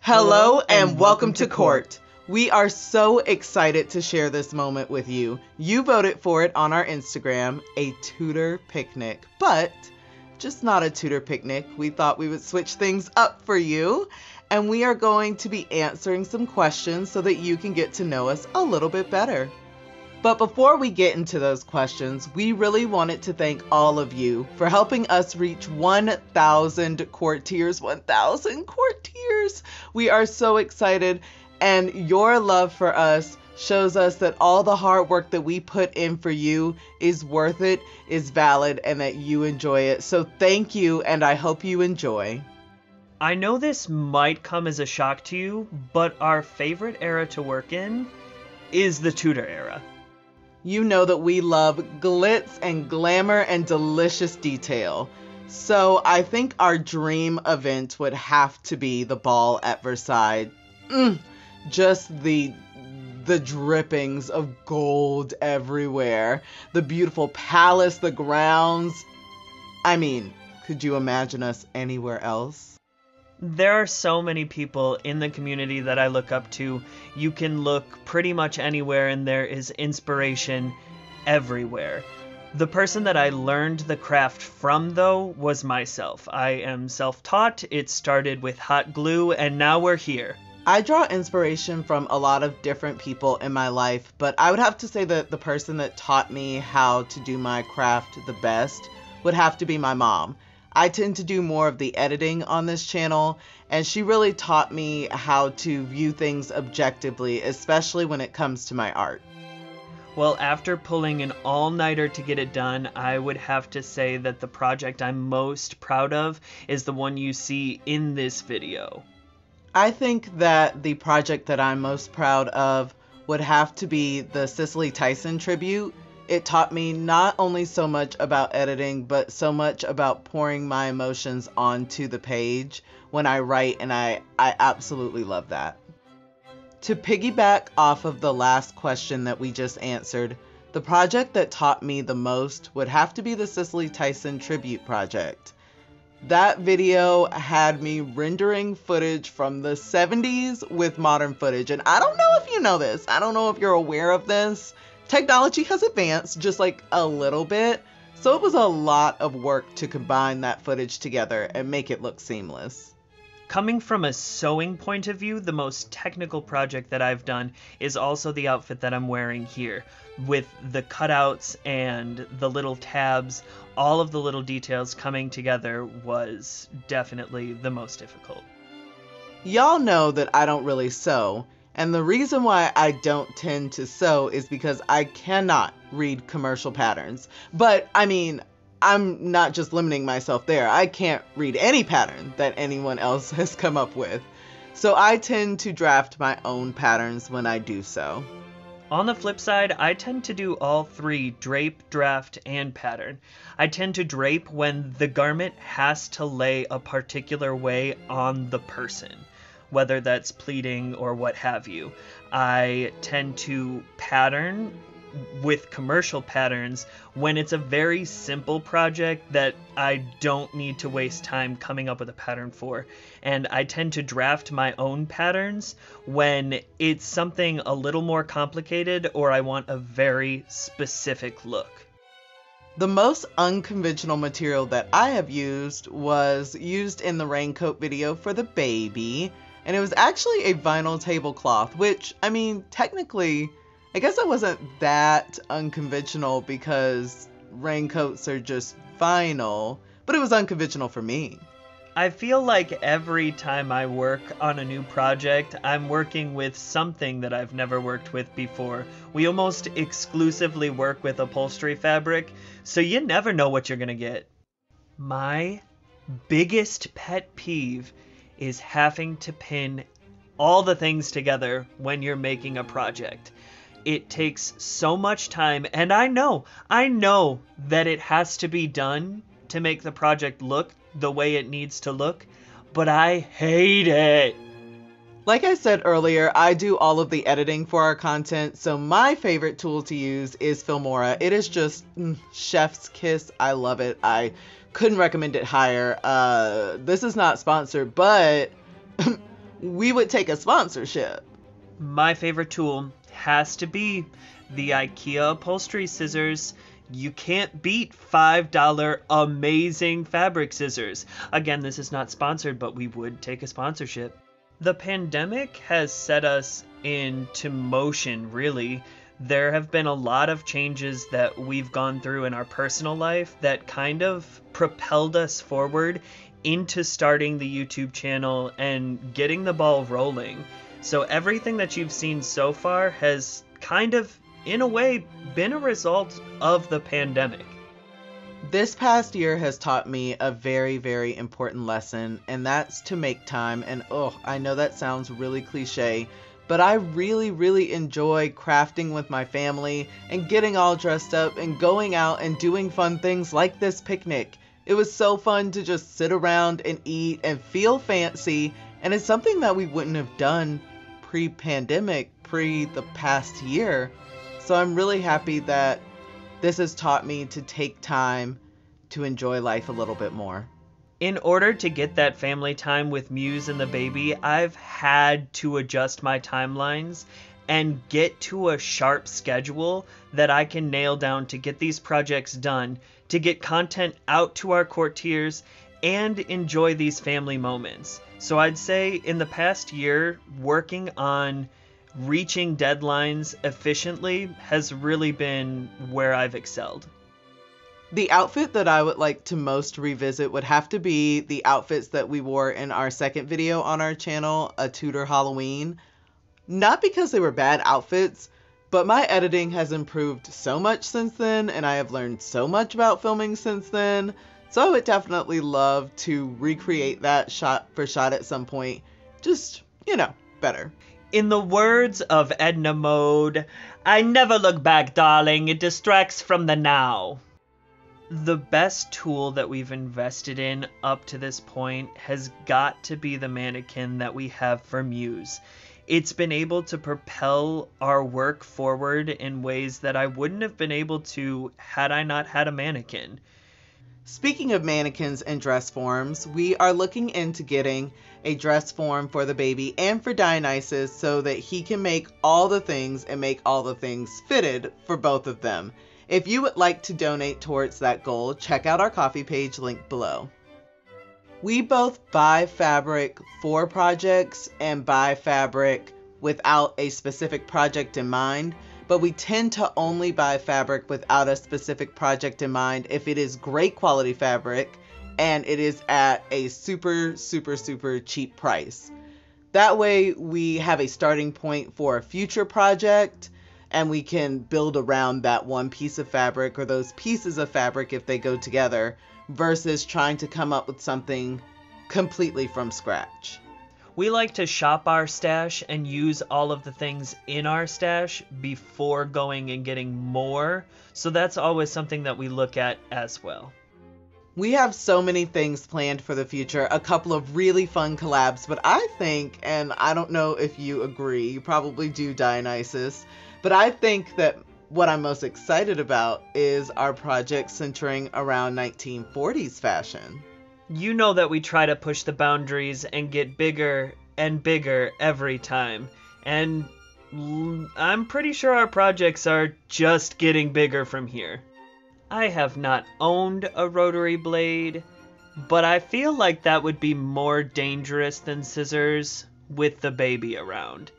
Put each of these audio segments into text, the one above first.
Hello and welcome to court. We are so excited to share this moment with you. You voted for it on our Instagram, a Tudor Picnic, but just not a Tudor Picnic. We thought we would switch things up for you, and we are going to be answering some questions so that you can get to know us a little bit better. But before we get into those questions, we really wanted to thank all of you for helping us reach 1,000 courtiers. 1,000 courtiers! We are so excited, and your love for us shows us that all the hard work that we put in for you is worth it, is valid, and that you enjoy it. So thank you, and I hope you enjoy. I know this might come as a shock to you, but our favorite era to work in is the Tudor era. You know that we love glitz and glamour and delicious detail. So I think our dream event would have to be the ball at Versailles. Just the drippings of gold everywhere. The beautiful palace, the grounds. I mean, could you imagine us anywhere else? There are so many people in the community that I look up to. You can look pretty much anywhere and there is inspiration everywhere. The person that I learned the craft from, though, was myself. I am self-taught. It started with hot glue, and now we're here. I draw inspiration from a lot of different people in my life, but I would have to say that the person that taught me how to do my craft the best would have to be my mom. I tend to do more of the editing on this channel, and she really taught me how to view things objectively, especially when it comes to my art. Well, after pulling an all-nighter to get it done, I would have to say that the project I'm most proud of is the one you see in this video. I think that the project that I'm most proud of would have to be the Cicely Tyson tribute. It taught me not only so much about editing, but so much about pouring my emotions onto the page when I write, and I absolutely love that. To piggyback off of the last question that we just answered, the project that taught me the most would have to be the Cicely Tyson tribute project. That video had me rendering footage from the 70s with modern footage, and I don't know if you know this. I don't know if you're aware of this. Technology has advanced just like a little bit, so it was a lot of work to combine that footage together and make it look seamless. Coming from a sewing point of view, the most technical project that I've done is also the outfit that I'm wearing here. With the cutouts and the little tabs, all of the little details coming together was definitely the most difficult. Y'all know that I don't really sew. And the reason why I don't tend to sew is because I cannot read commercial patterns. But I mean, I'm not just limiting myself there. I can't read any pattern that anyone else has come up with. So I tend to draft my own patterns when I do so. On the flip side, I tend to do all three: drape, draft, and pattern. I tend to drape when the garment has to lay a particular way on the person, whether that's pleating or what have you. I tend to pattern with commercial patterns when it's a very simple project that I don't need to waste time coming up with a pattern for. And I tend to draft my own patterns when it's something a little more complicated or I want a very specific look. The most unconventional material that I have used was used in the raincoat video for the baby. And it was actually a vinyl tablecloth, which, I mean, technically, I guess it wasn't that unconventional because raincoats are just vinyl, but it was unconventional for me. I feel like every time I work on a new project, I'm working with something that I've never worked with before. We almost exclusively work with upholstery fabric, so you never know what you're gonna get. My biggest pet peeve is having to pin all the things together when you're making a project. It takes so much time, and I know that it has to be done to make the project look the way it needs to look, but I hate it. Like I said earlier, I do all of the editing for our content, so my favorite tool to use is Filmora. It is just chef's kiss. I love it. I couldn't recommend it higher. This is not sponsored, but we would take a sponsorship. My favorite tool has to be the IKEA upholstery scissors. You can't beat $5 amazing fabric scissors. Again, this is not sponsored, but we would take a sponsorship. The pandemic has set us into motion, really. There have been a lot of changes that we've gone through in our personal life that kind of propelled us forward into starting the YouTube channel and getting the ball rolling. So everything that you've seen so far has kind of, in a way, been a result of the pandemic. This past year has taught me a very, very important lesson, and that's to make time. And I know that sounds really cliche, but I really, really enjoy crafting with my family and getting all dressed up and going out and doing fun things like this picnic. It was so fun to just sit around and eat and feel fancy, and it's something that we wouldn't have done pre-pandemic, the past year. So I'm really happy that this has taught me to take time to enjoy life a little bit more. In order to get that family time with Muse and the baby, I've had to adjust my timelines and get to a sharp schedule that I can nail down to get these projects done, to get content out to our courtiers, and enjoy these family moments. So I'd say in the past year, working on reaching deadlines efficiently has really been where I've excelled. The outfit that I would like to most revisit would have to be the outfits that we wore in our second video on our channel, A Tudor Halloween. Not because they were bad outfits, but my editing has improved so much since then, and I have learned so much about filming since then. So I would definitely love to recreate that shot for shot at some point. Just, better. In the words of Edna Mode, I never look back, darling. It distracts from the now. The best tool that we've invested in up to this point has got to be the mannequin that we have for Muse. It's been able to propel our work forward in ways that I wouldn't have been able to had I not had a mannequin. Speaking of mannequins and dress forms, we are looking into getting a dress form for the baby and for Dionysus so that he can make all the things and make all the things fitted for both of them. If you would like to donate towards that goal, check out our Ko-fi page linked below. We both buy fabric for projects and buy fabric without a specific project in mind, but we tend to only buy fabric without a specific project in mind if it is great quality fabric and it is at a super, super, super cheap price. That way we have a starting point for a future project and we can build around that one piece of fabric or those pieces of fabric if they go together versus trying to come up with something completely from scratch. We like to shop our stash and use all of the things in our stash before going and getting more. So that's always something that we look at as well. We have so many things planned for the future, a couple of really fun collabs, but I think, and I don't know if you agree, you probably do, Dionysus, but I think that what I'm most excited about is our project centering around 1940s fashion. You know that we try to push the boundaries and get bigger and bigger every time. And I'm pretty sure our projects are just getting bigger from here. I have not owned a rotary blade, but I feel like that would be more dangerous than scissors with the baby around.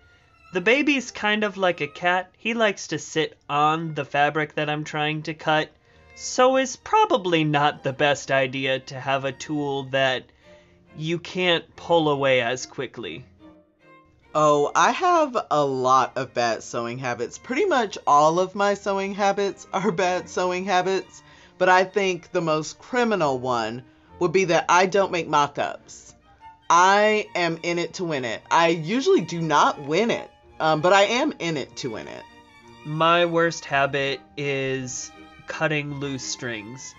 The baby's kind of like a cat. He likes to sit on the fabric that I'm trying to cut. So it's probably not the best idea to have a tool that you can't pull away as quickly. Oh, I have a lot of bad sewing habits. Pretty much all of my sewing habits are bad sewing habits, but I think the most criminal one would be that I don't make mock-ups. I am in it to win it. I usually do not win it, but I am in it to win it. My worst habit is cutting loose strings.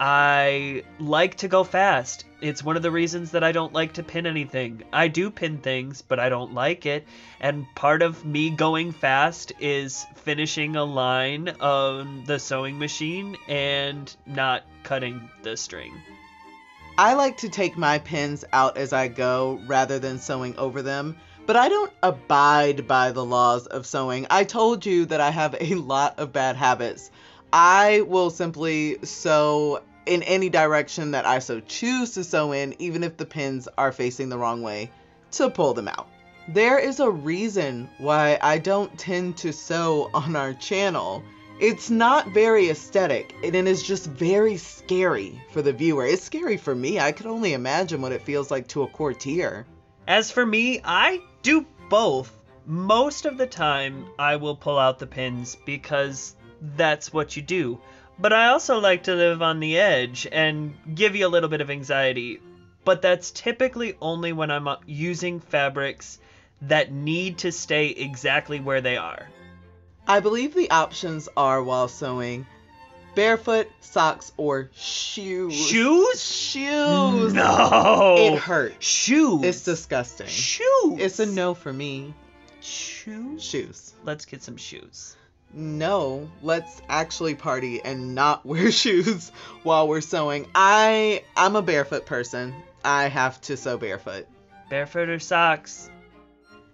I like to go fast. It's one of the reasons that I don't like to pin anything. I do pin things, but I don't like it. And part of me going fast is finishing a line on the sewing machine and not cutting the string. I like to take my pins out as I go rather than sewing over them, but I don't abide by the laws of sewing. I told you that I have a lot of bad habits. I will simply sew in any direction that I so choose to sew in, even if the pins are facing the wrong way, to pull them out. There is a reason why I don't tend to sew on our channel. It's not very aesthetic, and it is just very scary for the viewer. It's scary for me. I could only imagine what it feels like to a courtier. As for me, I do both. Most of the time, I will pull out the pins because that's what you do. But I also like to live on the edge and give you a little bit of anxiety. But that's typically only when I'm using fabrics that need to stay exactly where they are. I believe the options are, while sewing, barefoot, socks, or shoes. Shoes? Shoes! No! It hurts. Shoes! It's disgusting. Shoes! It's a no for me. Shoes? Shoes. Let's get some shoes. No, let's actually party and not wear shoes while we're sewing. I'm a barefoot person. I have to sew barefoot. Barefoot or socks?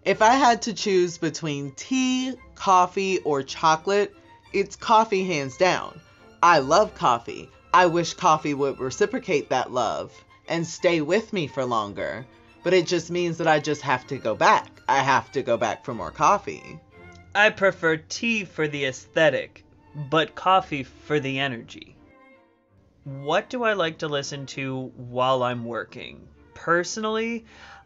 If I had to choose between tea, coffee, or chocolate, it's coffee hands down. I love coffee. I wish coffee would reciprocate that love and stay with me for longer. But it just means that I just have to go back. I have to go back for more coffee. I prefer tea for the aesthetic, but coffee for the energy. What do I like to listen to while I'm working? Personally,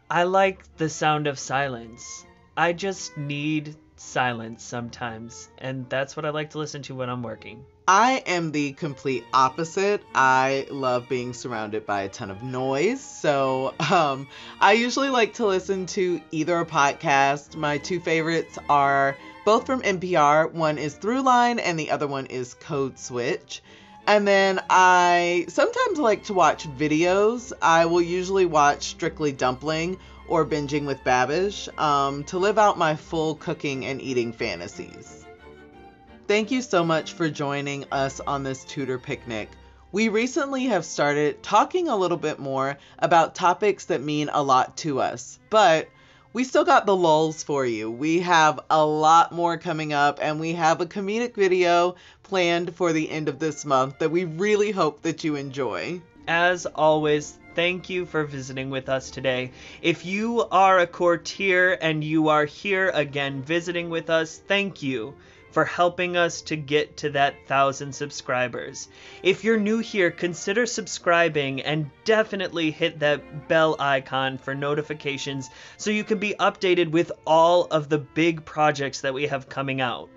I like the sound of silence. I just need silence sometimes, and that's what I like to listen to when I'm working. I am the complete opposite. I love being surrounded by a ton of noise, so I usually like to listen to either a podcast. My two favorites are both from NPR. One is Throughline, and the other one is Code Switch. And then I sometimes like to watch videos. I will usually watch Strictly Dumpling or Binging with Babish to live out my full cooking and eating fantasies. Thank you so much for joining us on this Tudor Picnic. We recently have started talking a little bit more about topics that mean a lot to us, but we still got the lulls for you. We have a lot more coming up, and we have a comedic video planned for the end of this month that we really hope that you enjoy. As always, thank you for visiting with us today. If you are a courtier and you are here again visiting with us, thank you for helping us to get to that 1,000 subscribers. If you're new here, consider subscribing and definitely hit that bell icon for notifications so you can be updated with all of the big projects that we have coming out.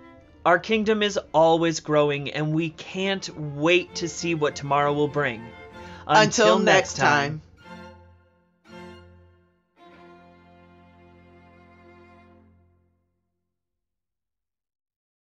Our kingdom is always growing, and we can't wait to see what tomorrow will bring. Until next time.